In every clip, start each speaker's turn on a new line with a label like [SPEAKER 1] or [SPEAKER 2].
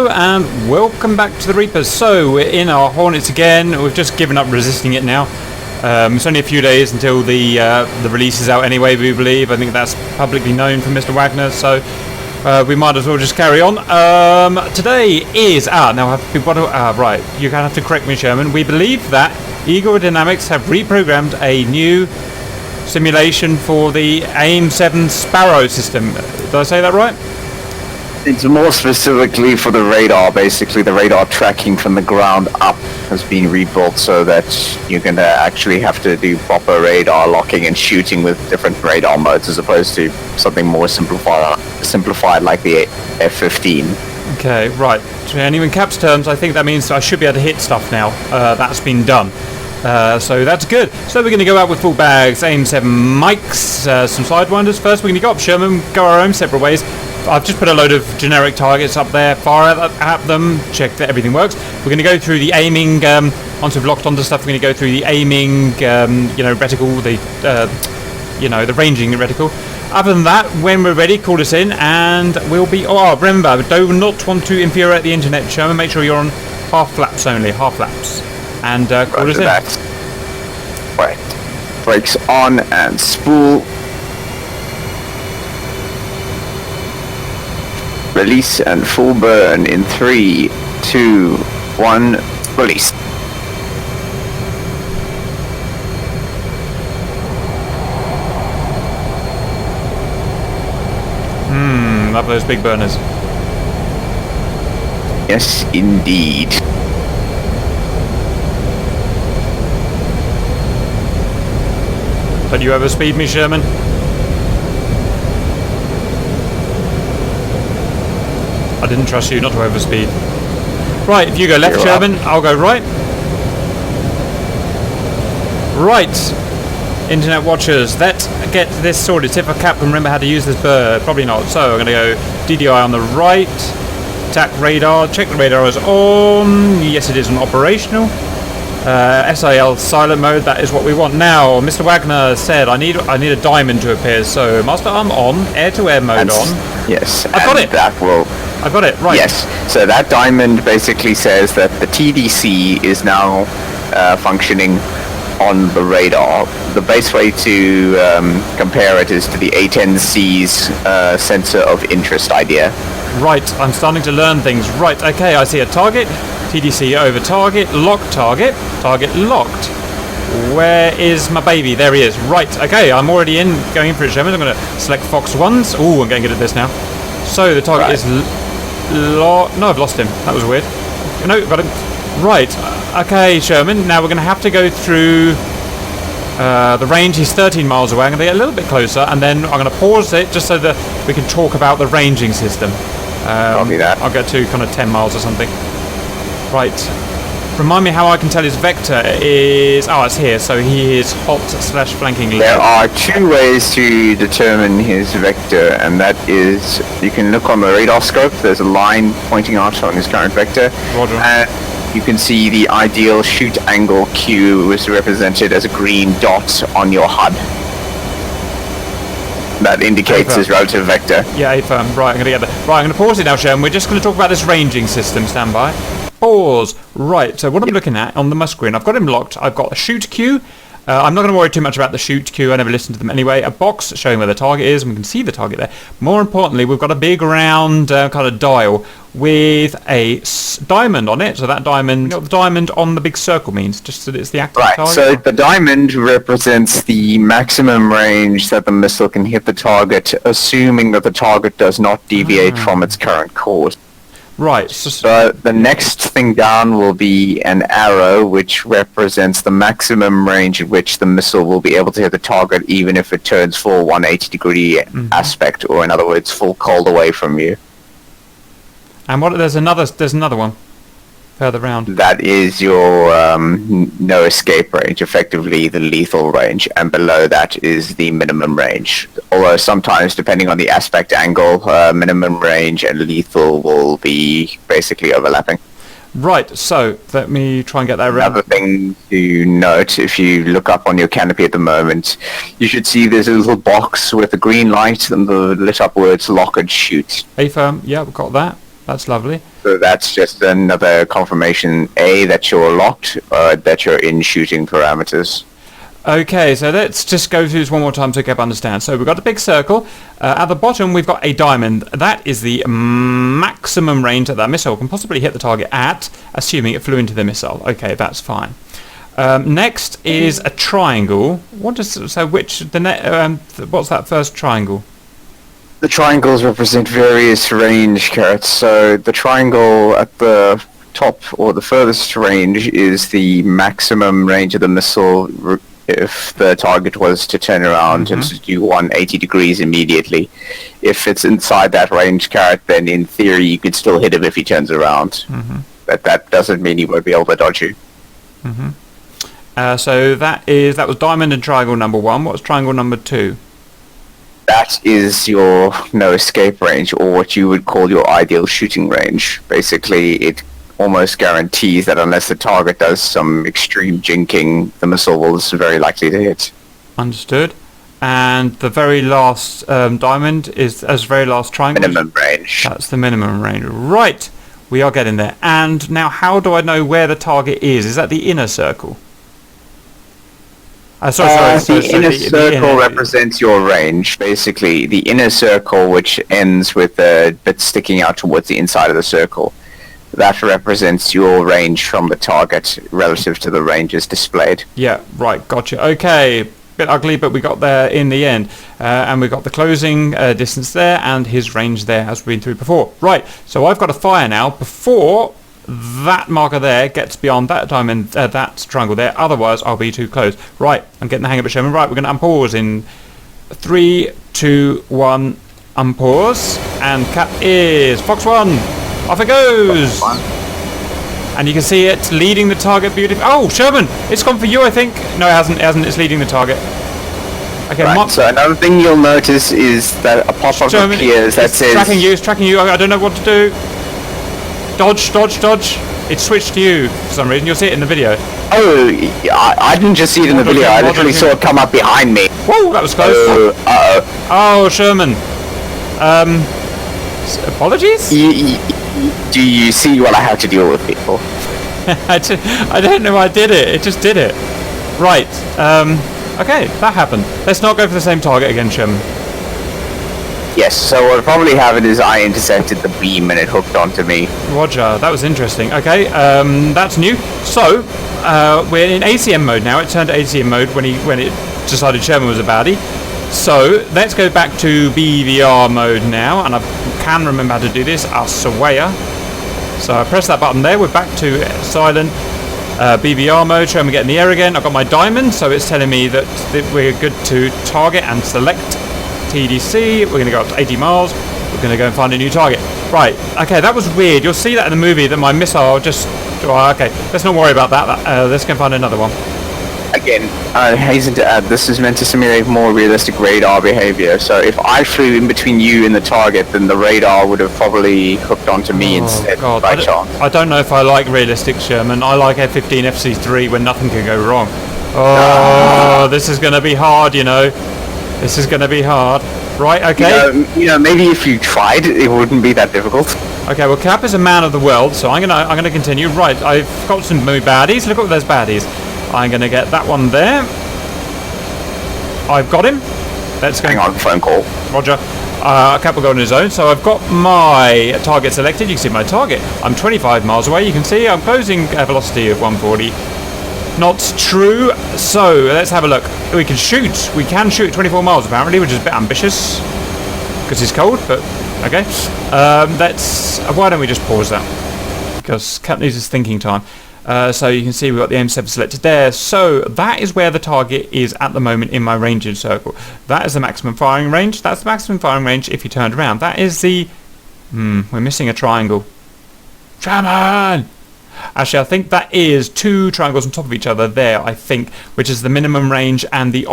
[SPEAKER 1] Hello and welcome back to the Reapers. So we're in our Hornets again. We've just given up resisting it now. It's only a few days until the release is out anyway, we believe. I think that's publicly known from Mr. Wagner, so we might as well just carry on. Today is... right, you're going to have to correct me, Sherman. We believe that Eagle Dynamics have reprogrammed a new simulation for the AIM-7 Sparrows system. Did I say that right?
[SPEAKER 2] It's more specifically for the radar. Basically, the radar tracking from the ground up has been rebuilt so that you're going to actually have to do proper radar locking and shooting with different radar modes as opposed to something more simplified like the F-15.
[SPEAKER 1] Okay, right. So in caps terms, I think that means I should be able to hit stuff now. That's been done. So that's good. So we're going to go out with full bags, AIM-7 mics, some sidewinders. First we're going to go up Sherman, go our own separate ways. I've just put a load of generic targets up there, fire at them, check that everything works. We're going to go through the aiming, once we've locked onto stuff, we're going to go through the aiming, reticle, the ranging reticle. Other than that, when we're ready, call us in and we'll be... Oh, remember, do not want to infuriate the internet, Sherman. Make sure you're on half flaps only, half flaps. And call us in.
[SPEAKER 2] Right. Brakes on and spool. Release and full burn in 3, 2, 1, release.
[SPEAKER 1] Love those big burners.
[SPEAKER 2] Yes, indeed.
[SPEAKER 1] Don't you overspeed me, Sherman? I didn't trust you not to overspeed. Right, if you go left, Sherman, I'll go right. Right, internet watchers, let's get this sorted. See if Cap can remember how to use this bird. Probably not. So I'm going to go DDI on the right. Attack radar. Check the radar is on. Yes, it is on operational. SIL silent mode. That is what we want now. Mr. Wagner said I need a diamond to appear. So master arm on. Air to air mode on.
[SPEAKER 2] Yes,
[SPEAKER 1] I've got it.
[SPEAKER 2] That will.
[SPEAKER 1] I've got it, right.
[SPEAKER 2] Yes, so that diamond basically says that the TDC is now functioning on the radar. The best way to compare it is to the FA-18C's sensor of interest idea.
[SPEAKER 1] Right, I'm starting to learn things. Right, okay, I see a target. TDC over target, lock target, target locked. Where is my baby? There he is. Right, okay, I'm already going in for it, Sherman. I'm going to select Fox 1s. Ooh, I'm getting good at this now. So the target is... No, I've lost him. That was weird. No, got him. Right. Okay, Sherman. Now we're going to have to go through the range. He's 13 miles away. I'm going to get a little bit closer, and then I'm going to pause it just so that we can talk about the ranging system.
[SPEAKER 2] Copy that.
[SPEAKER 1] I'll get to kind of 10 miles or something. Right. Remind me how I can tell his vector is... Oh, it's here. So he is hot / flanking left.
[SPEAKER 2] There are two ways to determine his vector, and that is you can look on the radar scope. There's a line pointing out on his current vector.
[SPEAKER 1] Roger.
[SPEAKER 2] And you can see the ideal shoot angle Q is represented as a green dot on your HUD. That indicates his relative vector.
[SPEAKER 1] Yeah, A-firm. Right, I'm going to get that. Right, I'm going to pause it now, Sherman. We're just going to talk about this ranging system. Stand by. Pause. Right, so what I'm looking at on the screen, I've got him locked. I've got a shoot queue. I'm not going to worry too much about the shoot queue. I never listen to them anyway. A box showing where the target is, and we can see the target there. More importantly, we've got a big round kind of dial with a diamond on it. So that diamond, you know what the diamond on the big circle means? Just that it's the active target.
[SPEAKER 2] Right, so the diamond represents the maximum range that the missile can hit the target, assuming that the target does not deviate from its current course.
[SPEAKER 1] Right.
[SPEAKER 2] So the next thing down will be an arrow, which represents the maximum range at which the missile will be able to hit the target, even if it turns full 180-degree aspect, or in other words, full cold away from you.
[SPEAKER 1] And there's another one further round.
[SPEAKER 2] That is your no escape range, effectively the lethal range, and below that is the minimum range. Although sometimes, depending on the aspect angle, minimum range and lethal will be basically overlapping.
[SPEAKER 1] Right, so let me try and get that around.
[SPEAKER 2] Another thing to note, if you look up on your canopy at the moment, you should see there's a little box with a green light and the lit up words lock and shoot.
[SPEAKER 1] A-firm, yeah, we've got that. That's lovely.
[SPEAKER 2] So that's just another confirmation, A, that you're locked, that you're in shooting parameters.
[SPEAKER 1] Okay, so let's just go through this one more time so we can understand. So we've got a big circle. At the bottom, we've got a diamond. That is the maximum range that that missile can possibly hit the target at, assuming it flew into the missile. Okay, that's fine. Next is a triangle. What's that first triangle?
[SPEAKER 2] The triangles represent various range carrots. So the triangle at the top, or the furthest range, is the maximum range of the missile if the target was to turn around and to do 180 degrees immediately. If it's inside that range carrot, then in theory you could still hit him if he turns around. But that doesn't mean he won't be able to dodge you.
[SPEAKER 1] So that was diamond and triangle number 1. What's triangle number 2?
[SPEAKER 2] That is your no escape range, or what you would call your ideal shooting range. Basically, it almost guarantees that unless the target does some extreme jinking, the missile is very likely to hit.
[SPEAKER 1] Understood. And the very last diamond is as very last triangle.
[SPEAKER 2] Minimum range.
[SPEAKER 1] That's the minimum range. Right. We are getting there. And now, how do I know where the target is? Is that the inner circle?
[SPEAKER 2] The inner circle represents your range. Basically, the inner circle, which ends with a bit sticking out towards the inside of the circle, that represents your range from the target relative to the ranges displayed.
[SPEAKER 1] Yeah, right, gotcha. Okay, bit ugly, but we got there in the end. And we got the closing distance there and his range there, as we've been through before. Right, so I've got to fire now before that marker there gets beyond that diamond, that triangle there. Otherwise, I'll be too close. Right, I'm getting the hang of it, Sherman. Right, we're going to unpause in 3, 2, 1, unpause. And cap is Fox 1. Off it goes. And you can see it leading the target beautifully. Oh, Sherman, it's gone for you, I think. No, it hasn't. It hasn't. It's leading the target. Okay,
[SPEAKER 2] right, so another thing you'll notice is that a pop-up appears that says...
[SPEAKER 1] It's tracking you. I don't know what to do. Dodge, dodge, dodge. It switched to you for some reason. You'll see it in the video.
[SPEAKER 2] Oh, I didn't just see it in the video. I literally saw it come up behind me.
[SPEAKER 1] Whoa, that was close. Oh, Sherman. Apologies?
[SPEAKER 2] Do you see what I have to deal with, people?
[SPEAKER 1] I don't know I did it. It just did it. Right. Okay, that happened. Let's not go for the same target again, Sherman.
[SPEAKER 2] Yes, so what'll probably happen is I intercepted the beam and it hooked onto me.
[SPEAKER 1] Roger, that was interesting. Okay, that's new. So, we're in ACM mode now. It turned to ACM mode when it decided Sherman was a baddie. So, let's go back to BVR mode now, and I can remember how to do this. I swear. So I press that button there. We're back to silent BVR mode. Sherman get in the air again. I've got my diamond, so it's telling me that we're good to target and select TDC. We're going to go up to 80 miles. We're going to go and find a new target. Right. Okay, that was weird. You'll see that in the movie that my missile just... Oh, okay, let's not worry about that. Let's go and find another one.
[SPEAKER 2] Again, I hasten to add, this is meant to simulate more realistic radar behavior. So if I flew in between you and the target, then the radar would have probably hooked onto me instead by chance.
[SPEAKER 1] I don't know if I like realistic, Sherman. I like F-15 FC3 when nothing can go wrong. Oh, this is going to be hard, you know. This is going to be hard. Right, okay.
[SPEAKER 2] You know, maybe if you tried, it wouldn't be that difficult.
[SPEAKER 1] Okay, well, Cap is a man of the world, so I'm gonna continue. Right, I've got some new baddies. Look at those baddies. I'm gonna get that one there. I've got him. Let's go.
[SPEAKER 2] Hang on, phone call.
[SPEAKER 1] Roger. Cap will go on his own. So I've got my target selected. You can see my target. I'm 25 miles away. You can see I'm closing a velocity of 140. Not true. So let's have a look. We can shoot. We can shoot 24 miles apparently, which is a bit ambitious because it's cold. But okay. Why don't we just pause that? Because Cap needs his thinking time. So you can see we've got the AIM-7 selected there. So that is where the target is at the moment in my ranging circle. That is the maximum firing range. That's the maximum firing range if you turned around. That is the... we're missing a triangle. Shaman! Actually, I think that is 2 triangles on top of each other there, I think, which is the minimum range and the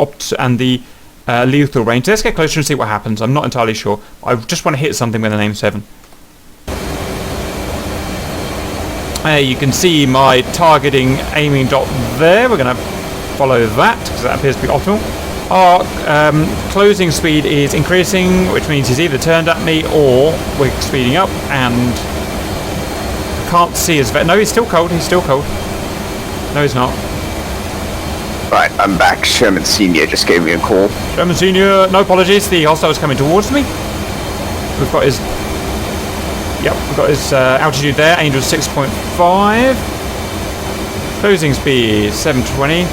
[SPEAKER 1] lethal range. Let's get closer and see what happens. I'm not entirely sure. I just want to hit something with an AIM-7. You can see my targeting aiming dot there. We're going to follow that because that appears to be optimal. Our closing speed is increasing, which means he's either turned at me or we're speeding up, and can't see his vet. No, he's still cold. He's still cold. No, he's not.
[SPEAKER 2] Right, I'm back. Sherman Senior just gave me a call.
[SPEAKER 1] Sherman Senior, no apologies. The hostile is coming towards me. We've got his. Yep, we've got his altitude there. Angel 6.5. Closing speed 720.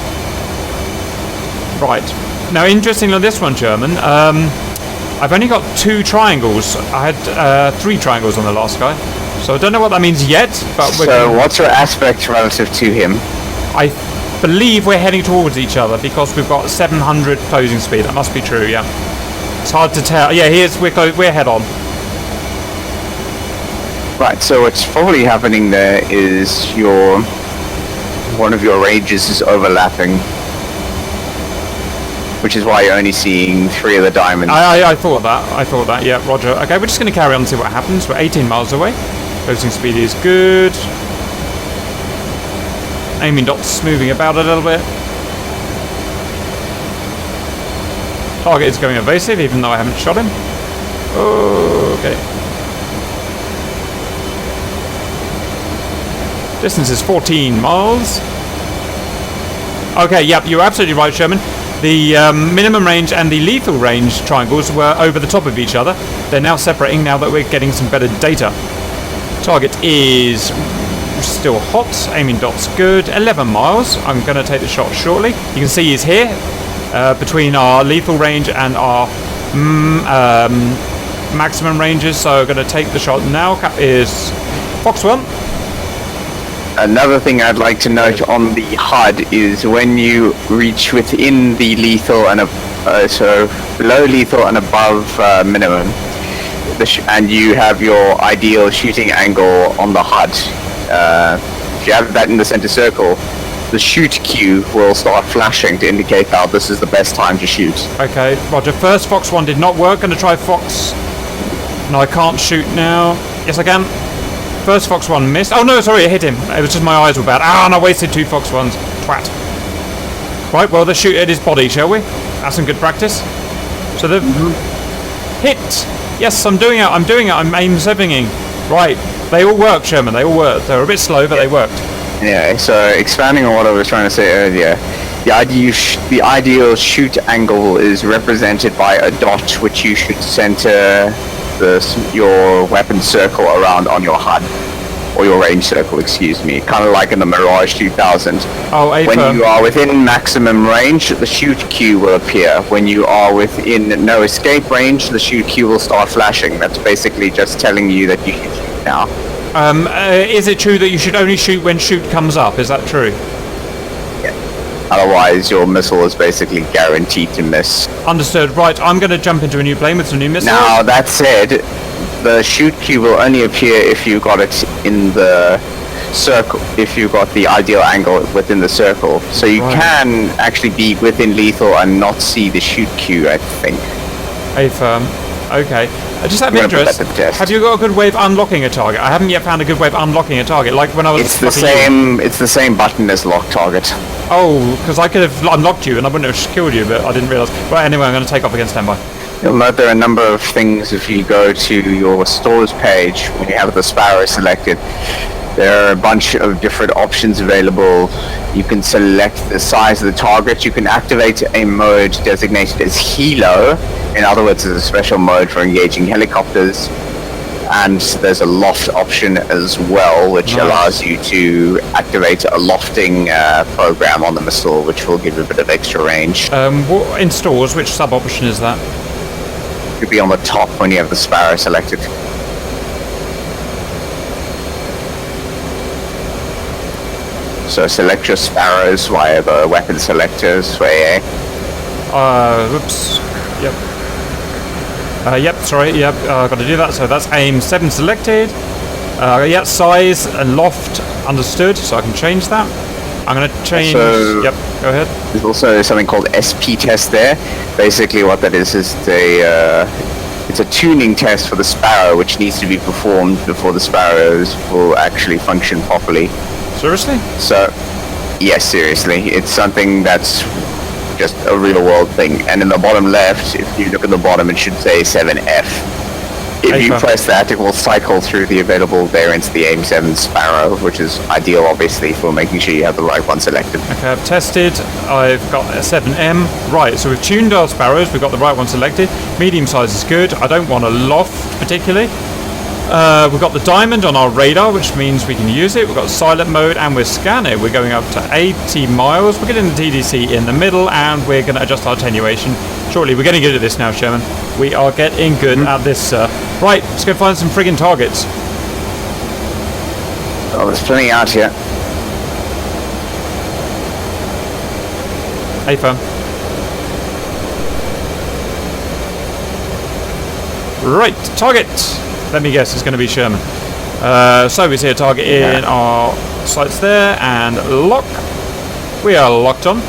[SPEAKER 1] Right. Now, interestingly on this one, Sherman, I've only got 2 triangles. I had 3 triangles on the last guy. So I don't know what that means yet, but
[SPEAKER 2] So what's your aspect relative to him?
[SPEAKER 1] I believe we're heading towards each other because we've got 700 closing speed. That must be true, yeah. It's hard to tell. Yeah, we're head on.
[SPEAKER 2] Right, so what's probably happening there is one of your ranges is overlapping, which is why you're only seeing 3 of the diamonds.
[SPEAKER 1] I thought that. Yeah, roger. Okay, we're just going to carry on and see what happens. We're 18 miles away. Closing speed is good. Aiming dots moving about a little bit. Target is going evasive, even though I haven't shot him. Oh, okay. Distance is 14 miles. Okay, yep, you're absolutely right, Sherman. The minimum range and the lethal range triangles were over the top of each other. They're now separating now that we're getting some better data. Target is still hot. Aiming dot's good. 11 miles. I'm going to take the shot shortly. You can see he's here between our lethal range and our maximum ranges. So I'm going to take the shot now. Cap is Fox 1.
[SPEAKER 2] Another thing I'd like to note on the HUD is when you reach within the lethal and so below lethal and above minimum, and you have your ideal shooting angle on the HUD. If you have that in the center circle, the shoot cue will start flashing to indicate how this is the best time to shoot.
[SPEAKER 1] Okay, roger. First Fox 1 did not work. Going to try Fox. No, I can't shoot now. Yes, I can. First Fox 1 missed. Oh no, sorry, it hit him. It was just my eyes were bad. Ah, and I wasted 2 Fox 1s. Twat. Right, well, let's shoot at his body, shall we? That's some good practice. So the hit. Yes, I'm doing it. I'm AIM-7ing. Right. They all work, Sherman. They all work. They were a bit slow, but they worked.
[SPEAKER 2] Yeah, so expanding on what I was trying to say earlier, the ideal shoot angle is represented by a dot which you should center your weapon circle around on your HUD, or your range circle, excuse me, kind of like in the Mirage 2000.
[SPEAKER 1] Oh,
[SPEAKER 2] when you are within maximum range, the shoot cue will appear. When you are within no escape range, the shoot cue will start flashing. That's basically just telling you that you should shoot now.
[SPEAKER 1] Is it true that you should only shoot when shoot comes up? Is that true?
[SPEAKER 2] Yeah. Otherwise, your missile is basically guaranteed to miss.
[SPEAKER 1] Understood. Right, I'm going to jump into a new plane with some new missiles.
[SPEAKER 2] Now, that said, the shoot cue will only appear if you got it in the circle, if you got the ideal angle within the circle. So you can actually be within lethal and not see the shoot cue, I think.
[SPEAKER 1] Affirm. Okay. Just out of interest, have you got a good way of unlocking a target? I haven't yet found a good way of unlocking a target, like when I was...
[SPEAKER 2] It's the same button as lock target.
[SPEAKER 1] Oh, because I could have unlocked you and I wouldn't have killed you, but I didn't realise. Right, anyway, I'm going to take off again, standby.
[SPEAKER 2] You'll note there are a number of things if you go to your stores page, when you have the Sparrow selected. There are a bunch of different options available. You can select the size of the target. You can activate a mode designated as Helo. In other words, it's a special mode for engaging helicopters. And there's a loft option as well, which allows you to activate a lofting program on the missile, which will give you a bit of extra range.
[SPEAKER 1] In stores, which sub-option is that?
[SPEAKER 2] It could be on the top when you have the Sparrow selected. So select your Sparrows via the weapon selectors for AA.
[SPEAKER 1] Whoops. Yep. Yep, sorry, yep, got to do that. So that's AIM-7 selected. Yep, size and loft understood, so I can change that. I'm going to change... yep, go ahead.
[SPEAKER 2] There's also something called SP test there. Basically what that is it's a tuning test for the Sparrow, which needs to be performed before the Sparrows will actually function properly.
[SPEAKER 1] Seriously?
[SPEAKER 2] So, yes, seriously. It's something that's just a real world thing. And in the bottom left, if you look at the bottom, it should say 7F. If you press that, it will cycle through the available variants of the AIM-7 Sparrow, which is ideal, obviously, for making sure you have the right one selected.
[SPEAKER 1] Okay, I've tested. I've got a 7M. Right, so we've tuned our Sparrows. We've got the right one selected. Medium size is good. I don't want a loft, particularly. We've got the diamond on our radar, which means we can use it. We've got silent mode, and we're scanning. We're going up to 80 miles. We're getting the TDC in the middle, and we're going to adjust our attenuation shortly. We're getting good at this now, Sherman. We are getting good at this, sir. Right, let's go find some friggin' targets.
[SPEAKER 2] Oh, there's plenty out here.
[SPEAKER 1] Hey, firm. Right, target. Let me guess, it's going to be Sherman. So we see a target in our sights there, and lock. We are locked on.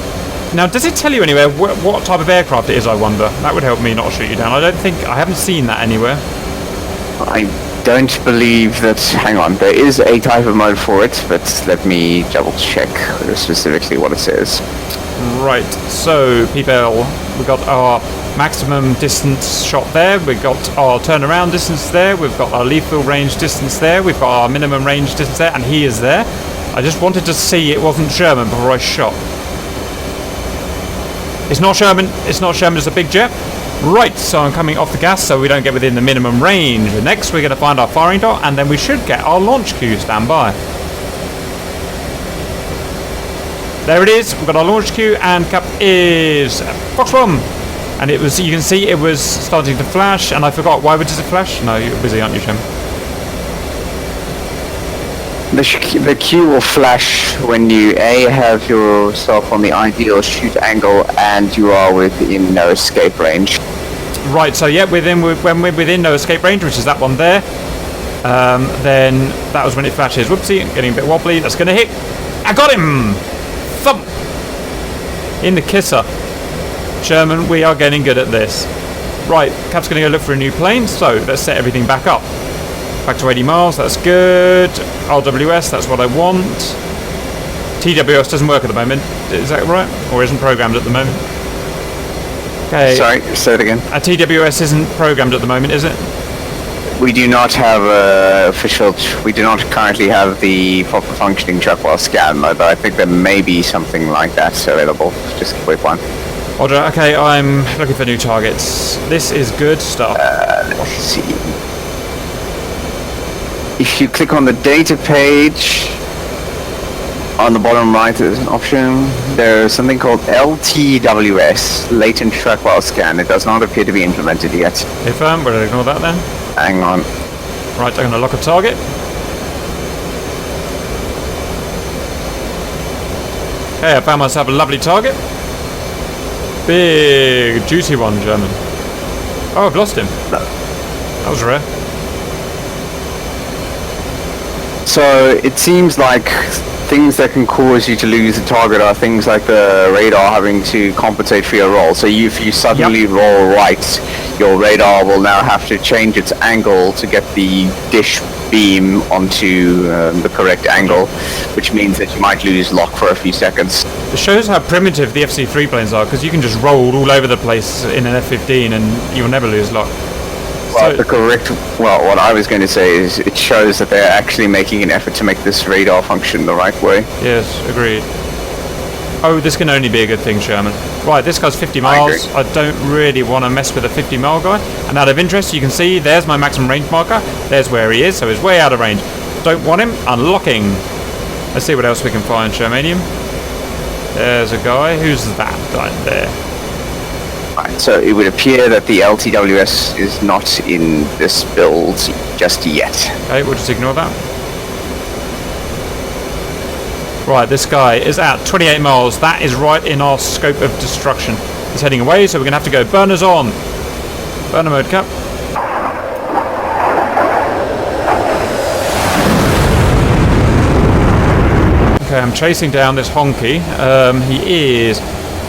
[SPEAKER 1] Now, does it tell you anywhere what type of aircraft it is, I wonder? That would help me not shoot you down. I haven't seen that anywhere.
[SPEAKER 2] I don't believe that... Hang on, there is a type of mode for it, but let me double check specifically what it says.
[SPEAKER 1] Right, so people, we've got our maximum distance shot there, we've got our turnaround distance there, we've got our lethal range distance there, we've got our minimum range distance there, and he is there. I just wanted to see it wasn't Sherman before I shot. It's not Sherman, it's a big jet. Right, so I'm coming off the gas so we don't get within the minimum range. Next we're going to find our firing dot, and then we should get our launch queue. Stand by. There it is, we've got our launch queue, and cap is Fox 1. And it was, you can see it was starting to flash, and I forgot, why does it flash? No, you're busy, aren't you, Shem?
[SPEAKER 2] The queue will flash when you have yourself on the ideal shoot angle and you are within no escape range.
[SPEAKER 1] Right, so yeah, when we're within no escape range, which is that one there, then that was when it flashes. Whoopsie, getting a bit wobbly. That's going to hit. I got him! Thump! In the kisser. Sherman, we are getting good at this. Right, Cap's going to go look for a new plane, so let's set everything back up. Back to 80 miles, that's good. RWS, that's what I want. TWS doesn't work at the moment, is that right? Or isn't programmed at the moment? Okay.
[SPEAKER 2] Sorry, say it again.
[SPEAKER 1] A TWS isn't programmed at the moment, is it?
[SPEAKER 2] We do not have we do not currently have the proper functioning truck while scan mode, but I think there may be something like that available. Just a quick one.
[SPEAKER 1] Roger, okay, I'm looking for new targets. This is good stuff.
[SPEAKER 2] Let's see. If you click on the data page, on the bottom right there's an option. There's something called LTWS, Latent Track While Scan. It does not appear to be implemented yet.
[SPEAKER 1] If we're going to ignore that then.
[SPEAKER 2] Hang on.
[SPEAKER 1] Right, I'm going to lock a target. Okay, I found myself a lovely target. Big, juicy one, German. Oh, I've lost him. That was rare.
[SPEAKER 2] So it seems like things that can cause you to lose the target are things like the radar having to compensate for your roll. So if you suddenly roll right, your radar will now have to change its angle to get the dish beam onto the correct angle, which means that you might lose lock for a few seconds.
[SPEAKER 1] It shows how primitive the FC3 planes are, because you can just roll all over the place in an F-15 and you'll never lose lock.
[SPEAKER 2] Well, what I was going to say is it shows that they're actually making an effort to make this radar function the right way.
[SPEAKER 1] Yes, agreed. Oh, this can only be a good thing, Sherman. Right, this guy's 50 miles. I don't really want to mess with a 50-mile guy. And out of interest, you can see there's my maximum range marker. There's where he is, so he's way out of range. Don't want him. Unlocking. Let's see what else we can find, Shermanium. There's a guy. Who's that guy there?
[SPEAKER 2] Right, so it would appear that the LTWS is not in this build just yet.
[SPEAKER 1] Okay, we'll just ignore that. Right, this guy is at 28 miles. That is right in our scope of destruction. He's heading away, so we're going to have to go burners on. Burner mode, Cap. Okay, I'm chasing down this honky. He is...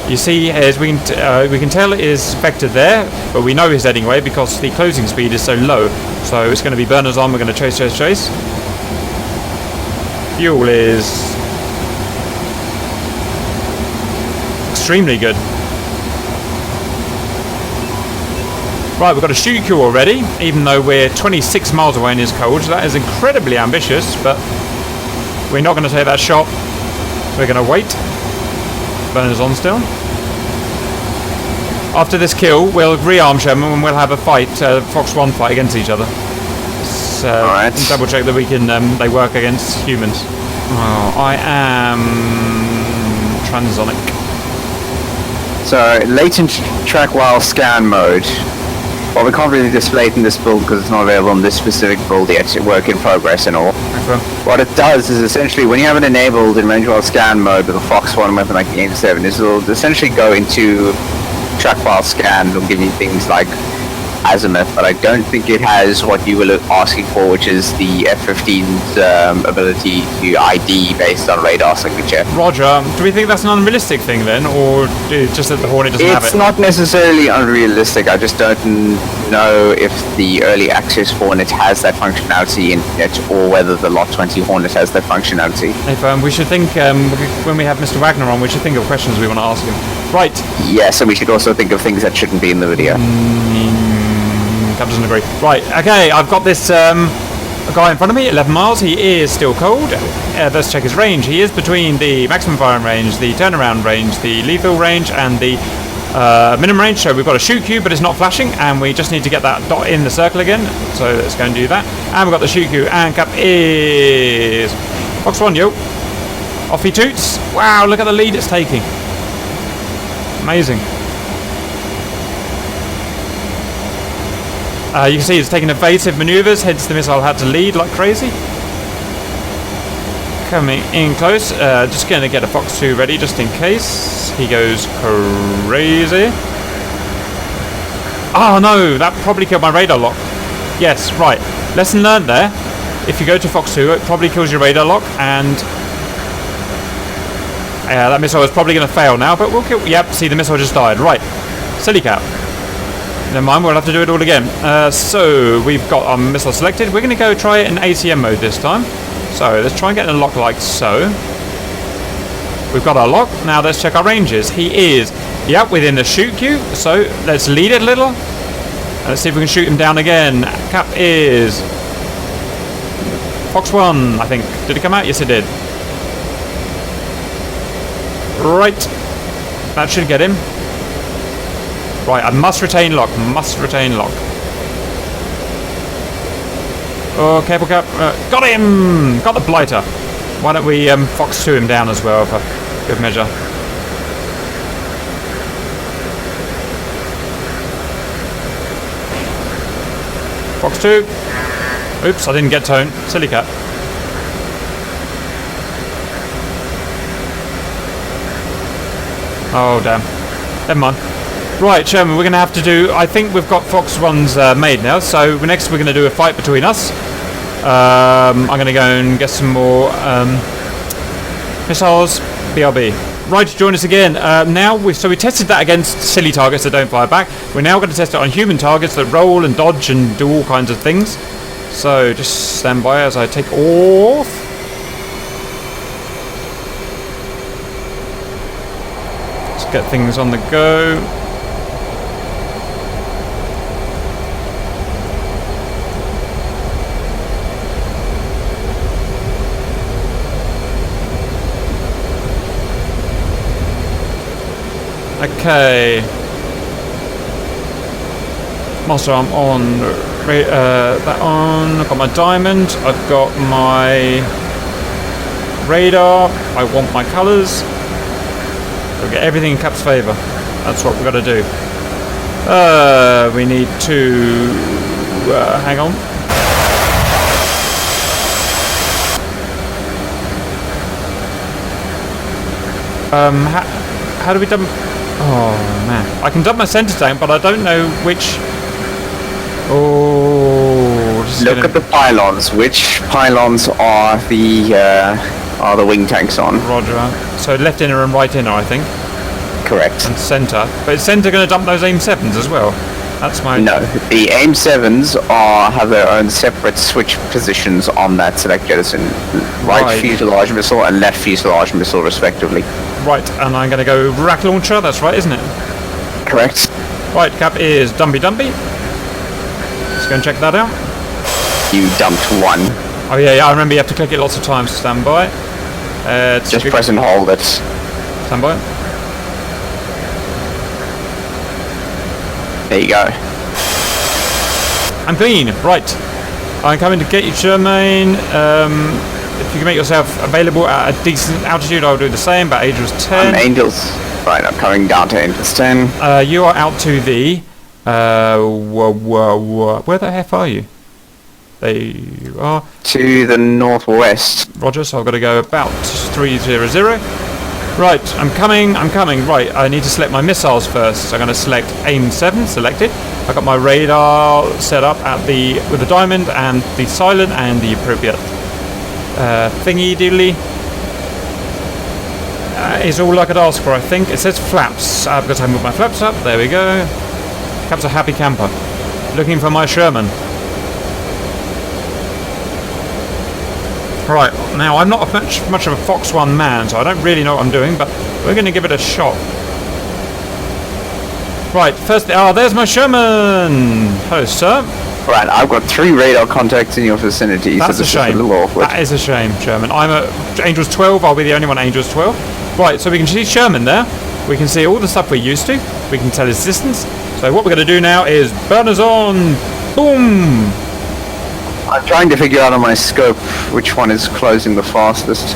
[SPEAKER 1] You see, as we can tell it is vectored there, but we know he's heading away because the closing speed is so low. So it's going to be burners on, we're going to chase. Fuel is extremely good. Right, we've got a shoot queue already, even though we're 26 miles away in his cold. So that is incredibly ambitious, but we're not going to take that shot. We're going to wait. Burners on still. After this kill, we'll rearm Sherman and we'll have a fight, Fox 1 fight against each other. So,
[SPEAKER 2] Alright.
[SPEAKER 1] double check that we can, they work against humans. Oh, I am transonic.
[SPEAKER 2] So, latent track while scan mode. Well, we can't really display it in this build because it's not available on this specific build yet. It's work in progress and all.
[SPEAKER 1] Okay.
[SPEAKER 2] What it does is essentially when you have it enabled in range while scan mode with a Fox 1 weapon like the AIM-7, it will essentially go into track while scan. It'll give you things like azimuth, but I don't think it has what you were asking for, which is the F-15's ability to ID based on radar signature.
[SPEAKER 1] Roger. Do we think that's an unrealistic thing then, or just that the Hornet doesn't have it?
[SPEAKER 2] It's not necessarily unrealistic. I just don't know if the early access Hornet has that functionality in it, or whether the Lot 20 Hornet has that functionality.
[SPEAKER 1] If, we should think, when we have Mr. Wagner on, we should think of questions we want to ask him. Right.
[SPEAKER 2] Yes, and we should also think of things that shouldn't be in the video.
[SPEAKER 1] Cap doesn't agree. Right, okay, I've got this guy in front of me, 11 miles. He is still cold. Let's check his range. He is between the maximum firing range, the turnaround range, the lethal range, and the minimum range. So we've got a shoot cue, but it's not flashing, and we just need to get that dot in the circle again. So let's go and do that. And we've got the shoot cue, and Cap is Fox 1, yo. Off he toots. Wow, look at the lead it's taking. Amazing. You can see it's taking evasive maneuvers, hence the missile had to lead like crazy. Coming in close, just going to get a Fox 2 ready just in case he goes crazy. Oh no, that probably killed my radar lock. Yes, right. Lesson learned there. If you go to Fox 2, it probably kills your radar lock, and that missile is probably going to fail now, but we'll kill... Yep, see, the missile just died. Right. Silly cap. Never mind, we'll have to do it all again. So, we've got our missile selected. We're going to go try it in Acm mode this time. So, let's try and get a lock like so. We've got our lock. Now, let's check our ranges. He is, yep, within the shoot queue. So, let's lead it a little. Let's see if we can shoot him down again. Cap is Fox 1, I think. Did it come out? Yes, it did. Right. That should get him. Right, I must retain lock. Must retain lock. Oh, careful, Cap. Got him! Got the blighter. Why don't we Fox 2 him down as well for good measure. Fox 2. Oops, I didn't get tone. Silly cat. Oh, damn. Never mind. Right, Sherman, we're going to have to do... I think we've got Fox 1s made now, so next we're going to do a fight between us. I'm going to go and get some more missiles. BRB. Right, join us again. So we tested that against silly targets that don't fire back. We're now going to test it on human targets that roll and dodge and do all kinds of things. So just stand by as I take off. Let's get things on the go. Okay. Master arm on. That on. I've got my diamond. I've got my radar. I want my colours. We'll get everything in Cap's favour. That's what we've got to do. We need to... hang on. How do we dump... Oh, man. I can dump my centre tank, but I don't know which... Oh...
[SPEAKER 2] Look at the pylons. Which pylons are the wing tanks on?
[SPEAKER 1] Roger. So left inner and right inner, I think.
[SPEAKER 2] Correct.
[SPEAKER 1] And centre. But is centre going to dump those AIM-7s as well? That's my...
[SPEAKER 2] No. The AIM-7s have their own separate switch positions on that select jettison. Right fuselage missile and left fuselage missile, respectively.
[SPEAKER 1] Right, and I'm going to go rack launcher. That's right, isn't it?
[SPEAKER 2] Correct.
[SPEAKER 1] Right, Cap is Dumpy Dumpy. Let's go and check that out.
[SPEAKER 2] You dumped one.
[SPEAKER 1] Oh yeah, I remember you have to click it lots of times to stand by.
[SPEAKER 2] Just press and hold it.
[SPEAKER 1] Stand by.
[SPEAKER 2] There you go.
[SPEAKER 1] I'm clean. Right. I'm coming to get you, Shermaine. If you can make yourself available at a decent altitude, I'll do the same. About Angels 10.
[SPEAKER 2] Angels. Right, I'm coming down to Angels 10.
[SPEAKER 1] You are out to the... where the F are you? There you are.
[SPEAKER 2] To the northwest.
[SPEAKER 1] Roger, so I've got to go about 300. Right, I'm coming. Right, I need to select my missiles first. So I'm going to select AIM-7, selected. I've got my radar set up at with the diamond and the silent and the appropriate thingy doodly. Is all I could ask for, I think. It says flaps. Because I moved my flaps up. There we go. Cap's a happy camper. Looking for my Sherman. Right, now I'm not much of a Fox 1 man, so I don't really know what I'm doing, but we're going to give it a shot. Right, first, there's my Sherman! Hello, sir.
[SPEAKER 2] Right, I've got 3 radar contacts in your vicinity,
[SPEAKER 1] That's
[SPEAKER 2] so this
[SPEAKER 1] a shame.
[SPEAKER 2] is a little awkward.
[SPEAKER 1] That is a shame, Sherman. I'm at Angels 12, I'll be the only one at Angels 12. Right, so we can see Sherman there. We can see all the stuff we're used to. We can tell his distance. So what we're going to do now is burners on! Boom!
[SPEAKER 2] I'm trying to figure out on my scope which one is closing the fastest.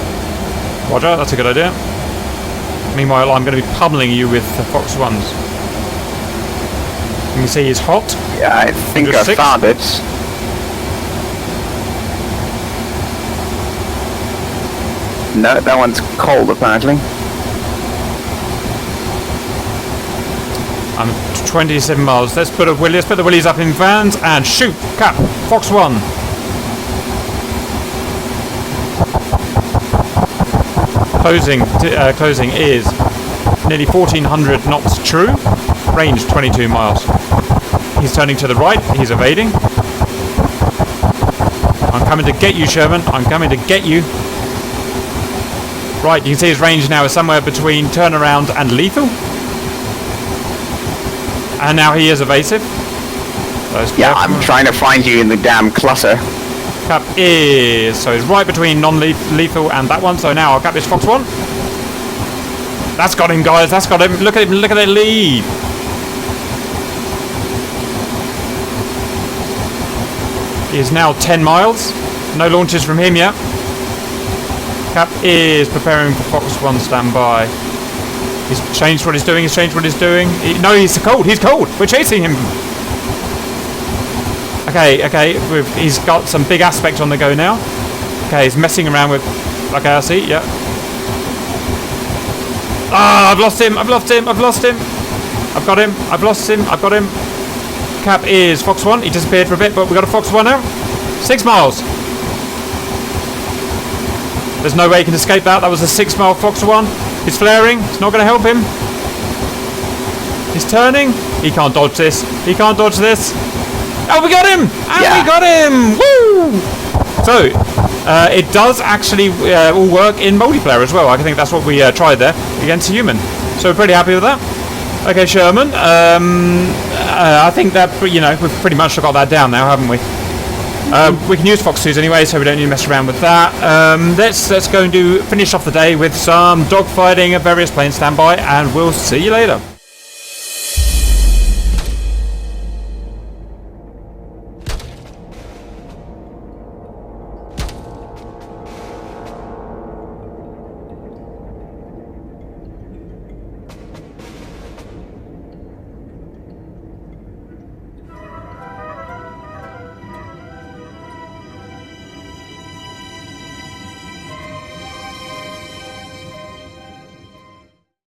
[SPEAKER 1] Roger, that's a good idea. Meanwhile, I'm going to be pummeling you with the Fox 1s. You can see he's hot.
[SPEAKER 2] Yeah, I think I found it. No, that one's cold apparently.
[SPEAKER 1] I'm 27 miles. Let's put the willies up in vans and shoot. Cap. Fox 1. Closing is nearly 1400 knots true. Range 22 miles. He's turning to the right. He's evading. I'm coming to get you, Sherman. I'm coming to get you. Right, you can see his range now is somewhere between turnaround and lethal. And now he is evasive.
[SPEAKER 2] Yeah, I'm trying to find you in the damn clutter.
[SPEAKER 1] Cap is... So he's right between non-lethal and that one. So now I'll cap this Fox 1. That's got him, guys. That's got him. Look at him. Look at that lead. He is now 10 miles. No launches from him yet. Cap is preparing for Fox 1 standby. He's changed what he's doing. He's cold. He's cold. We're chasing him. Okay. He's got some big aspect on the go now. Okay, he's messing around with... Okay, I see. Yeah. Ah, I've lost him. I've got him. I've lost him. Cap is Fox 1. He disappeared for a bit, but we got a Fox 1 now. 6 miles. There's no way he can escape that. That was a 6-mile Fox 1. He's flaring. It's not going to help him. He's turning. He can't dodge this. Oh, we got him! We got him! Woo! So, it does actually all work in multiplayer as well. I think that's what we tried there against a human. So we're pretty happy with that. Okay, Sherman. I think that, we've pretty much got that down now, haven't we? We can use Fox 2s anyway, so we don't need to mess around with that. Let's go and finish off the day with some dogfighting at various planes standby, and we'll see you later.